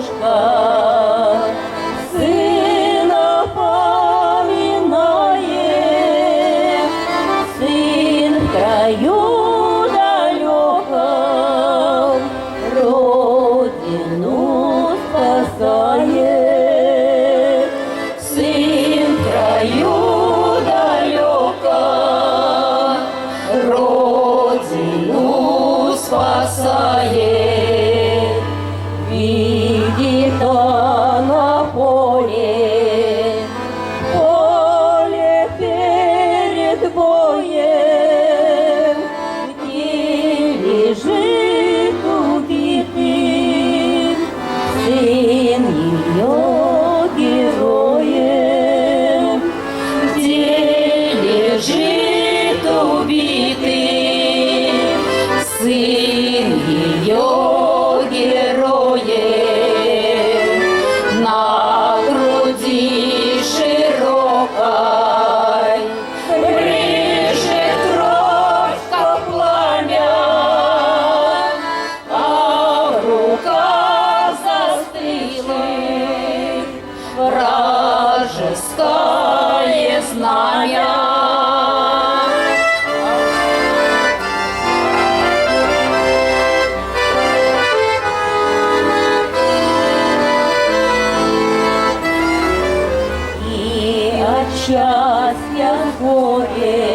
дорожка, сына поминает, сын в краю далеком родину спасает, сын в краю далеком родину спасает. Видит она поле, поле перед боем, где лежит убитый сын ее героем, где лежит убитый сын ее героем. На груди широкой брызжет кровь, как пламя, а в руках застыло вражеское знамя. Счастья горе